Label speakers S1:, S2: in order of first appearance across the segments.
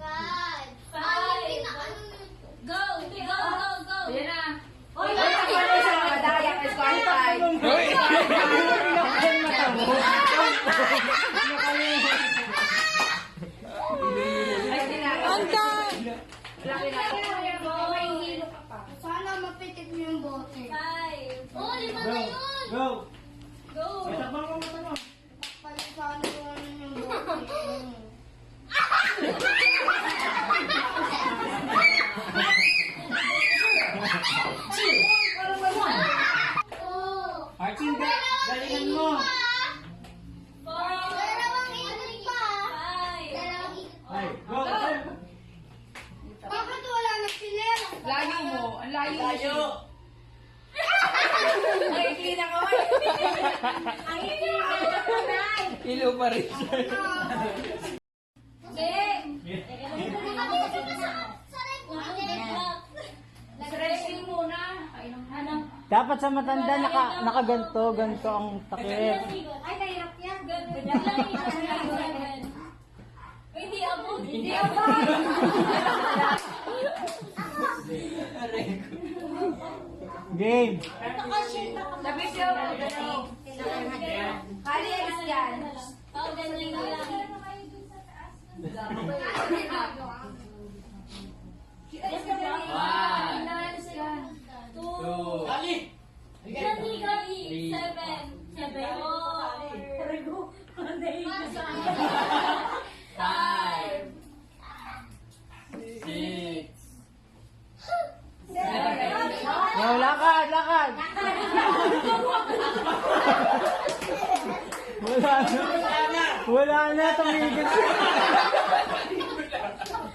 S1: Five.
S2: Five.
S1: Go.
S3: Ayan na.
S2: Oy,
S3: Ano sa madaya is qualified.
S4: Hoy! Pinakain mata mo.
S3: Ay, hindi na.
S5: Ang
S3: Laki na.
S1: Sana mapitik mo yung bote.
S2: Five.
S1: Oh, lima na yun.
S6: Go!
S2: Go.
S1: Palisano ko ano yung bote. Oh.
S6: Archie, galingan mo!
S2: Four.
S1: Dalawang ikot pa.
S2: Five.
S1: Dalawang ikot.
S6: Ay, go!
S1: Bakit wala na sinela?
S3: Layo mo. Ang layo mo.
S6: Tayo!
S3: Ay, clean ako.
S2: Ang hindi na.
S4: Ilo pa rin.
S3: Stretching muna. Ay, ano?
S5: Dapat sa matanda nakaganto, ganto ang takip.
S2: Ay, nahirap yan. Hindi abot. Hindi abot.
S5: Game.
S3: Sabi siya. Kali is yan.
S2: Ganyan lang. Two.
S6: Dali!
S2: Gali. Seven.
S6: Five! Six!
S5: Oh, lakad, lakad. Wala na, tumigil.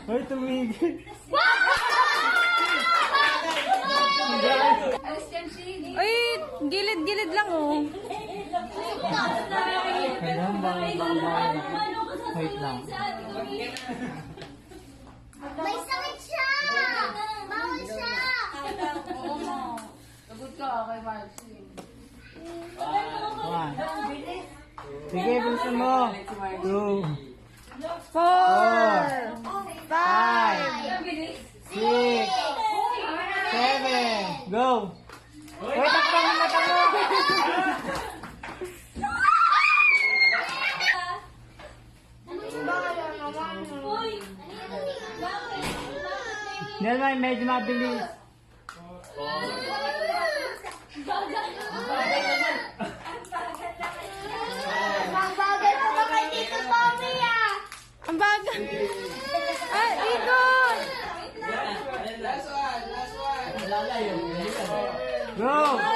S5: Hoy, tumigil.
S3: Alis yan siya.
S5: Ay, gilid-gilid lang oh. Kailangan bang. Wait lang.
S1: May sakit siya! Bawal siya!
S3: Sagot ka kay Marcy.
S5: One, Sige, bilisan mo. 2,
S1: 4,
S5: 5,
S3: Bilis.
S5: 6, 7, go! Uy, takpan mo mata mo!
S2: Uy! Bakit?
S5: Nelma, medyo mabilis.
S1: Ang bagay pa ba kay Tito Tommy ah? Ang bagay. Ay, ikot!
S4: Last one, last one.
S5: Go!